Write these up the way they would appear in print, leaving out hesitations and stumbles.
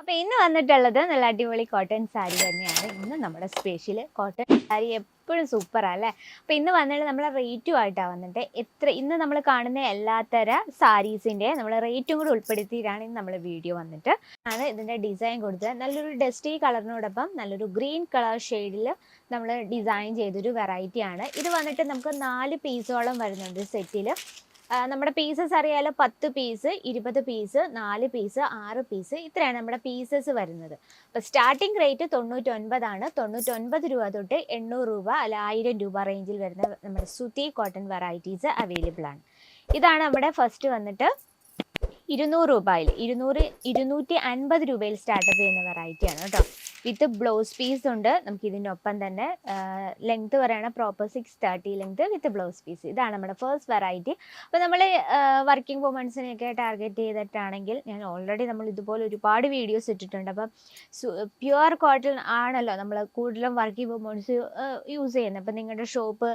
അപ്പോൾ ഇന്ന് വന്നിട്ടുള്ളത് നല്ല അടിപൊളി കോട്ടൺ സാരി തന്നെയാണ്. ഇന്ന് നമ്മുടെ സ്പെഷ്യൽ കോട്ടൺ സാരി എപ്പോഴും സൂപ്പറാണ് അല്ലേ. അപ്പോൾ ഇന്ന് വന്നിട്ട് നമ്മളെ റേറ്റുമായിട്ടാണ് വന്നിട്ട് ഇന്ന് നമ്മൾ കാണുന്ന എല്ലാത്തര സാരീസിൻ്റെ നമ്മൾ റേറ്റും കൂടി ഉൾപ്പെടുത്തിയിട്ടാണ് ഇന്ന് നമ്മൾ വീഡിയോ വന്നിട്ട് ഇതിൻ്റെ ഡിസൈൻ കൊടുത്തത്. നല്ലൊരു ഡസ്റ്റി കളറിനോടൊപ്പം നല്ലൊരു ഗ്രീൻ കളർ ഷെയ്ഡിൽ നമ്മൾ ഡിസൈൻ ചെയ്തൊരു വെറൈറ്റിയാണ്. ഇത് വന്നിട്ട് നമുക്ക് 4 പീസോളം വരുന്നുണ്ട് സെറ്റിൽ. നമ്മുടെ പീസസ് അറിയാലോ, 10 പീസ്, 20 പീസ്, 4 പീസ്, 6 പീസ്, ഇത്രയാണ് നമ്മുടെ പീസസ് വരുന്നത്. അപ്പോൾ സ്റ്റാർട്ടിംഗ് റേറ്റ് 99 ആണ്. 99 രൂപ തൊട്ട് 800 രൂപ അല്ല 1000 രൂപ റേഞ്ചിൽ വരുന്ന നമ്മുടെ സുതി കോട്ടൺ വെറൈറ്റീസ് അവൈലബിൾ ആണ്. ഇതാണ് നമ്മുടെ ഫസ്റ്റ് വന്നിട്ട് 200 രൂപയിൽ 250 രൂപയിൽ സ്റ്റാർട്ടപ്പ് ചെയ്യുന്ന വെറൈറ്റിയാണ് കേട്ടോ. വിത്ത് ബ്ലൗസ് പീസ് ഉണ്ട്. നമുക്ക് ഇതിൻ്റെ ഒപ്പം തന്നെ ലെങ്ത് പറയുകയാണ് proper 630 length with blouse piece. ഇതാണ് നമ്മുടെ ഫസ്റ്റ് വെറൈറ്റി. അപ്പോൾ നമ്മൾ വർക്കിംഗ് വുമൻസിനെയൊക്കെ ടാർഗറ്റ് ചെയ്തിട്ടാണെങ്കിൽ നമ്മൾ ഇതുപോലെ ഒരുപാട് വീഡിയോസ് ഇട്ടിട്ടുണ്ട്. അപ്പം പ്യുവർ കോട്ടൺ ആണല്ലോ നമ്മൾ കൂടുതലും വർക്കിംഗ് വുമൻസ് യൂസ് ചെയ്യുന്നത്. അപ്പം നിങ്ങളുടെ ഷോപ്പ്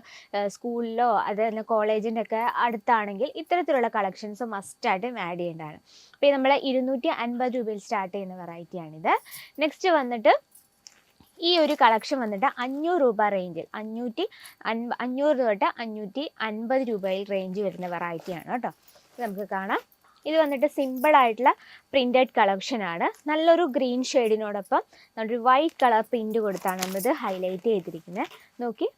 സ്കൂളിലോ അതല്ല കോളേജിൻ്റെ ഒക്കെ അടുത്താണെങ്കിൽ ഇത്തരത്തിലുള്ള കളക്ഷൻസ് മസ്റ്റായിട്ടും ആഡ് ചെയ്യേണ്ടതാണ്. അപ്പോൾ നമ്മൾ 250 രൂപയിൽ സ്റ്റാർട്ട് ചെയ്യുന്ന വെറൈറ്റിയാണിത്. നെക്സ്റ്റ് വന്നിട്ട് ഈ ഒരു കളക്ഷൻ വന്നിട്ട് 500 രൂപ റേഞ്ചിൽ 500 തൊട്ട് 550 രൂപയിൽ റേഞ്ച് വരുന്ന വെറൈറ്റിയാണ് കേട്ടോ. നമുക്ക് കാണാം. ഇത് വന്നിട്ട് സിമ്പിൾ ആയിട്ടുള്ള പ്രിന്റഡ് കളക്ഷനാണ്. നല്ലൊരു ഗ്രീൻ ഷെയ്ഡിനോടൊപ്പം നല്ലൊരു വൈറ്റ് കളർ പ്രിന്റ് കൊടുത്താണ് നമ്മളിത് ഹൈലൈറ്റ് ചെയ്തിരിക്കുന്നത്. നോക്കി,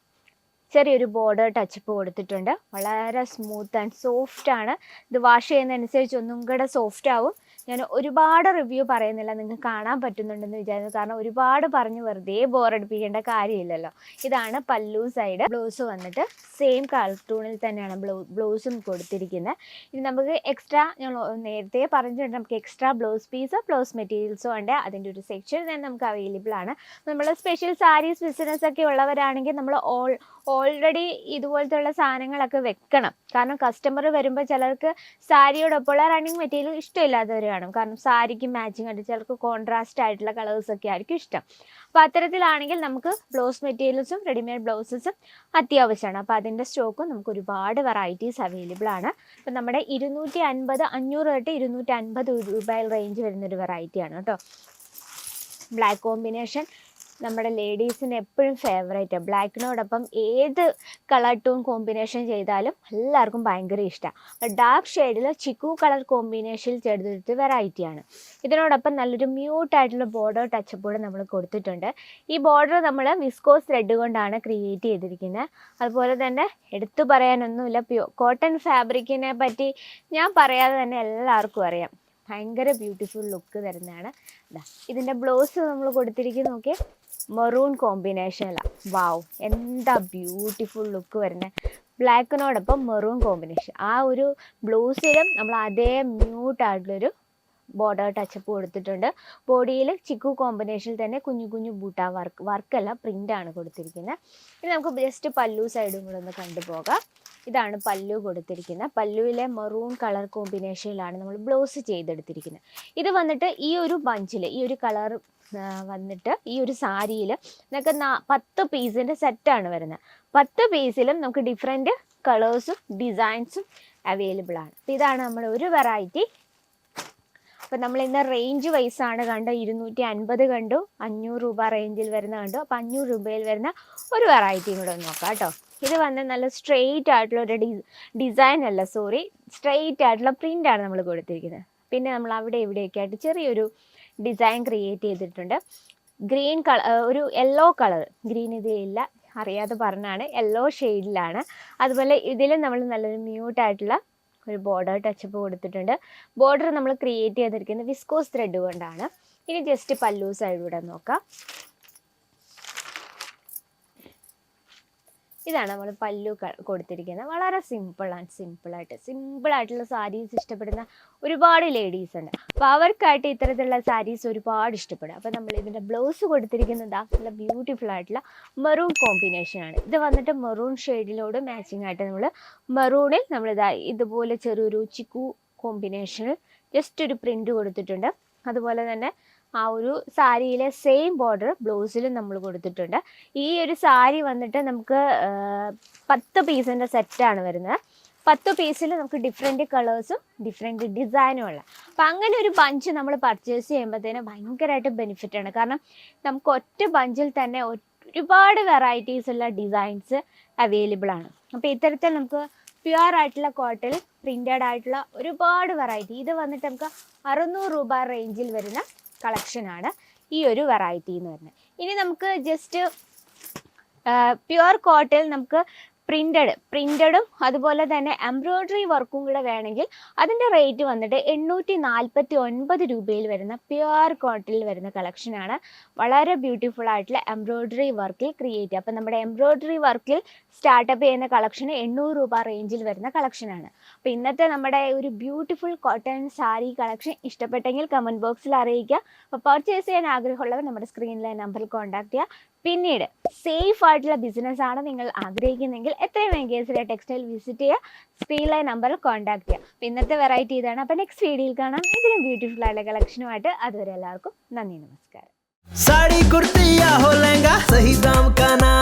ചെറിയൊരു ബോർഡർ ടച്ചപ്പ് കൊടുത്തിട്ടുണ്ട്. വളരെ സ്മൂത്ത് ആൻഡ് സോഫ്റ്റ് ആണ്. ഇത് വാഷ് ചെയ്യുന്നതനുസരിച്ച് ഒന്നും കൂടെ സോഫ്റ്റ് ആവും. ഞാൻ ഒരുപാട് റിവ്യൂ പറയുന്നില്ല, നിങ്ങൾക്ക് കാണാൻ പറ്റുന്നുണ്ടെന്ന് വിചാരിക്കുന്നു. കാരണം ഒരുപാട് പറഞ്ഞ് വെറുതെ ബോറടിപ്പിക്കേണ്ട കാര്യമില്ലല്ലോ. ഇതാണ് പല്ലു സൈഡ്. ബ്ലൗസ് വന്നിട്ട് സെയിം കാർട്ടൂണിൽ തന്നെയാണ് ബ്ലൗസും കൊടുത്തിരിക്കുന്നത്. ഇനി നമുക്ക് എക്സ്ട്രാ ഞങ്ങൾ നേരത്തെ പറഞ്ഞിട്ടുണ്ട്, നമുക്ക് എക്സ്ട്രാ ബ്ലൗസ് പീസോ ബ്ലൗസ് മെറ്റീരിയൽസോ ഉണ്ട്. അതിൻ്റെ ഒരു സെക്ഷൻ തന്നെ നമുക്ക് അവൈലബിൾ ആണ്. നമ്മൾ സ്പെഷ്യൽ സാരീസ് ബിസിനസ് ഒക്കെ ഉള്ളവരാണെങ്കിൽ നമ്മൾ ഓൾറെഡി ഇതുപോലത്തെ സാധനങ്ങളൊക്കെ വെക്കണം. കാരണം കസ്റ്റമർ വരുമ്പോൾ ചിലർക്ക് സാരിയോടൊപ്പമുള്ള റണ്ണിങ് മെറ്റീരിയൽ ഇഷ്ടമില്ലാത്തവർ കാണും. കാരണം സാരിക്ക് മാച്ചിങ് ആയിട്ട് ചിലർക്ക് കോൺട്രാസ്റ്റ് ആയിട്ടുള്ള കളേഴ്സൊക്കെ ആയിരിക്കും ഇഷ്ടം. അപ്പോൾ അത്തരത്തിലാണെങ്കിൽ നമുക്ക് ബ്ലൗസ് മെറ്റീരിയൽസും റെഡിമെയ്ഡ് ബ്ലൗസസും അത്യാവശ്യമാണ്. അപ്പോൾ അതിൻ്റെ സ്റ്റോക്കും നമുക്ക് ഒരുപാട് വെറൈറ്റീസ് അവൈലബിൾ ആണ്. അപ്പോൾ നമ്മുടെ 250 500 തൊട്ട് 250 രൂപയിൽ റേഞ്ച് വരുന്നൊരു വെറൈറ്റിയാണ് കേട്ടോ. ബ്ലാക്ക് കോമ്പിനേഷൻ നമ്മുടെ ലേഡീസിന് എപ്പോഴും ഫേവറേറ്റ്. ബ്ലാക്കിനോടൊപ്പം ഏത് കളർ ടോൺ കോമ്പിനേഷൻ ചെയ്താലും എല്ലാവർക്കും ഭയങ്കര ഇഷ്ടമാണ്. ഡാർക്ക് ഷെയ്ഡിൽ ചിക്കു കളർ കോമ്പിനേഷനിൽ ചെയ്തെടുത്ത വെറൈറ്റിയാണ്. ഇതിനോടൊപ്പം നല്ലൊരു മ്യൂട്ടായിട്ടുള്ള ബോർഡർ ടച്ചപ്പ് കൂടെ നമ്മൾ കൊടുത്തിട്ടുണ്ട്. ഈ ബോർഡർ നമ്മൾ വിസ്കോസ് ത്രെഡ് കൊണ്ടാണ് ക്രിയേറ്റ് ചെയ്തിരിക്കുന്നത്. അതുപോലെ തന്നെ എടുത്തു പറയാനൊന്നുമില്ല, കോട്ടൺ ഫാബ്രിക്കിനെ പറ്റി ഞാൻ പറയാതെ തന്നെ എല്ലാവർക്കും അറിയാം. ഭയങ്കര ബ്യൂട്ടിഫുൾ ലുക്ക് തരുന്നതാണ്. ഇതിൻ്റെ ബ്ലൗസ് നമ്മൾ കൊടുത്തിരിക്കുന്നത് നോക്കിയേ, മെറൂൺ കോമ്പിനേഷനിലാണ്. വാവ്, എന്താ ബ്യൂട്ടിഫുൾ ലുക്ക് വരുന്നത്. ബ്ലാക്കിനോടൊപ്പം മെറൂൺ കോമ്പിനേഷൻ. ആ ഒരു ബ്ലൗസിലും നമ്മൾ അതേ മ്യൂട്ടായിട്ടുള്ളൊരു ബോർഡർ ടച്ചപ്പ് കൊടുത്തിട്ടുണ്ട്. ബോഡിയിൽ ചിക്കു കോമ്പിനേഷനിൽ തന്നെ കുഞ്ഞു കുഞ്ഞു ബൂട്ടാ വർക്കല്ല പ്രിൻ്റാണ് കൊടുത്തിരിക്കുന്നത്. ഇനി നമുക്ക് ജസ്റ്റ് പല്ലു സൈഡും കൂടെ ഒന്ന് കണ്ടുപോകാം. ഇതാണ് പല്ലു കൊടുത്തിരിക്കുന്നത്. പല്ലുവിലെ മെറൂൺ കളർ കോമ്പിനേഷനിലാണ് നമ്മൾ ബ്ലൗസ് ചെയ്തെടുത്തിരിക്കുന്നത്. ഇത് വന്നിട്ട് ഈ ഒരു ബഞ്ചിൽ ഈ ഒരു കളർ വന്നിട്ട് ഈ ഒരു സാരിയിൽ നമുക്ക് 10 പീസിൻ്റെ സെറ്റാണ് വരുന്നത്. 10 പീസിലും നമുക്ക് ഡിഫറെൻറ്റ് കളേഴ്സും ഡിസൈൻസും അവൈലബിൾ ആണ്. ഇതാണ് നമ്മുടെ ഒരു വെറൈറ്റി. അപ്പോൾ നമ്മൾ ഇന്ന് റേഞ്ച് വൈസാണ് കണ്ടു. 250 കണ്ടു, 500 രൂപ റേഞ്ചിൽ വരുന്ന കണ്ടു. അപ്പോൾ 500 രൂപയിൽ വരുന്ന ഒരു വെറൈറ്റിയും കൂടെ ഒന്ന് നോക്കാം കേട്ടോ. ഇത് വന്ന് നല്ല സ്ട്രെയിറ്റ് ആയിട്ടുള്ള ഒരു സ്ട്രെയിറ്റ് ആയിട്ടുള്ള പ്രിൻ്റാണ് നമ്മൾ കൊടുത്തിരിക്കുന്നത്. പിന്നെ നമ്മൾ അവിടെ ഇവിടെയൊക്കെ ആയിട്ട് ചെറിയൊരു ഡിസൈൻ ക്രിയേറ്റ് ചെയ്തിട്ടുണ്ട്. ഗ്രീൻ കളർ, ഒരു യെല്ലോ കളർ, ഗ്രീൻ ഇതേ ഇല്ല അറിയാതെ പറഞ്ഞാണ്, യെല്ലോ ഷെയ്ഡിലാണ്. അതുപോലെ ഇതിലും നമ്മൾ നല്ലൊരു മ്യൂട്ടായിട്ടുള്ള ഒരു ബോർഡർ ടച്ചപ്പ് കൊടുത്തിട്ടുണ്ട്. ബോർഡർ നമ്മൾ ക്രിയേറ്റ് ചെയ്തിരിക്കുന്നത് വിസ്കോസ് ത്രെഡ് കൊണ്ടാണ്. ഇനി ജസ്റ്റ് പല്ലു സൈഡിലൂടെ നോക്കാം. ഇതാണ് നമ്മൾ പല്ലു കൊടുത്തിരിക്കുന്നത്. വളരെ സിമ്പിളായിട്ടുള്ള സാരീസ് ഇഷ്ടപ്പെടുന്ന ഒരുപാട് ലേഡീസ് ഉണ്ട്. അപ്പോൾ അവർക്കായിട്ട് ഇത്തരത്തിലുള്ള സാരീസ് ഒരുപാട് ഇഷ്ടപ്പെടും. അപ്പോൾ നമ്മൾ ഇതിൻ്റെ ബ്ലൗസ് കൊടുത്തിരിക്കുന്നത് നല്ല ബ്യൂട്ടിഫുൾ ആയിട്ടുള്ള മെറൂൺ കോമ്പിനേഷനാണ്. ഇത് വന്നിട്ട് മെറൂൺ ഷെയ്ഡിലോട് മാച്ചിങ് ആയിട്ട് മെറൂണിൽ ഇതുപോലെ ചെറിയൊരു ചിക്കു കോമ്പിനേഷനിൽ ജസ്റ്റ് ഒരു പ്രിൻ്റ് കൊടുത്തിട്ടുണ്ട്. അതുപോലെ തന്നെ ആ ഒരു സാരിയിലെ സെയിം ബോർഡർ ബ്ലൗസിലും നമ്മൾ കൊടുത്തിട്ടുണ്ട്. ഈ ഒരു സാരി വന്നിട്ട് നമുക്ക് 10 പീസിൻ്റെ സെറ്റാണ് വരുന്നത്. 10 പീസിൽ നമുക്ക് ഡിഫറെൻറ്റ് കളേഴ്സും ഡിഫറെൻറ്റ് ഡിസൈനും ഉള്ള. അപ്പം അങ്ങനെ ഒരു ബഞ്ച് നമ്മൾ പർച്ചേസ് ചെയ്യുമ്പോഴത്തേന് ഭയങ്കരമായിട്ട് ബെനിഫിറ്റാണ്. കാരണം നമുക്ക് ഒറ്റ ബഞ്ചിൽ തന്നെ ഒരുപാട് വെറൈറ്റീസ് ഉള്ള ഡിസൈൻസ് അവൈലബിൾ ആണ്. അപ്പോൾ ഇത്തരത്തിൽ നമുക്ക് പ്യുവർ ആയിട്ടുള്ള കോട്ടൺ പ്രിൻറ്റഡ് ആയിട്ടുള്ള ഒരുപാട് വെറൈറ്റി, ഇത് വന്നിട്ട് നമുക്ക് 600 രൂപ റേഞ്ചിൽ വരുന്ന കളക്ഷനാണ് ഈ ഒരു വെറൈറ്റി എന്ന് പറയുന്നത്. ഇനി നമുക്ക് ജസ്റ്റ് പ്യുവർ കോട്ടൺ നമുക്ക് പ്രിൻറ്റഡും അതുപോലെ തന്നെ എംബ്രോയ്ഡറി വർക്കും കൂടെ വേണമെങ്കിൽ അതിൻ്റെ റേറ്റ് വന്നിട്ട് 849 രൂപയിൽ വരുന്ന പ്യുവർ കോട്ടണിൽ വരുന്ന കളക്ഷനാണ്. വളരെ ബ്യൂട്ടിഫുൾ ആയിട്ടുള്ള എംബ്രോയ്ഡറി വർക്കിൽ ക്രിയേറ്റ് ചെയ്യുക. അപ്പം നമ്മുടെ എംബ്രോയ്ഡറി വർക്കിൽ സ്റ്റാർട്ടപ്പ് ചെയ്യുന്ന കളക്ഷന് 800 രൂപ റേഞ്ചിൽ വരുന്ന കളക്ഷനാണ്. അപ്പോൾ ഇന്നത്തെ നമ്മുടെ ഒരു ബ്യൂട്ടിഫുൾ കോട്ടൺ സാരി കളക്ഷൻ ഇഷ്ടപ്പെട്ടെങ്കിൽ കമൻറ്റ് ബോക്സിൽ അറിയിക്കുക. അപ്പോൾ പർച്ചേസ് ചെയ്യാൻ ആഗ്രഹമുള്ളവർ നമ്മുടെ സ്ക്രീനിലെ നമ്പറിൽ കോൺടാക്ട് ചെയ്യുക. പിന്നീട് സേഫ് ആയിട്ടുള്ള ബിസിനസ്സാണ് നിങ്ങൾ ആഗ്രഹിക്കുന്നതെങ്കിൽ എത്രയും വേഗം ടെക്സ്റ്റൈൽ വിസിറ്റ് ചെയ്യുക, സ്ക്രീനിലെ നമ്പറിൽ കോൺടാക്ട് ചെയ്യുക. അപ്പോൾ ഇന്നത്തെ വെറൈറ്റി ഇതാണ്. അപ്പോൾ നെക്സ്റ്റ് വീഡിയോയിൽ കാണാം ഇതിലും ബ്യൂട്ടിഫുൾ ആയിട്ടുള്ള കളക്ഷനുമായിട്ട്. അതുവരെ എല്ലാവർക്കും നന്ദി, നമസ്കാരം. साड़ी कुर्ती या हो लहंगा, सही दाम का ना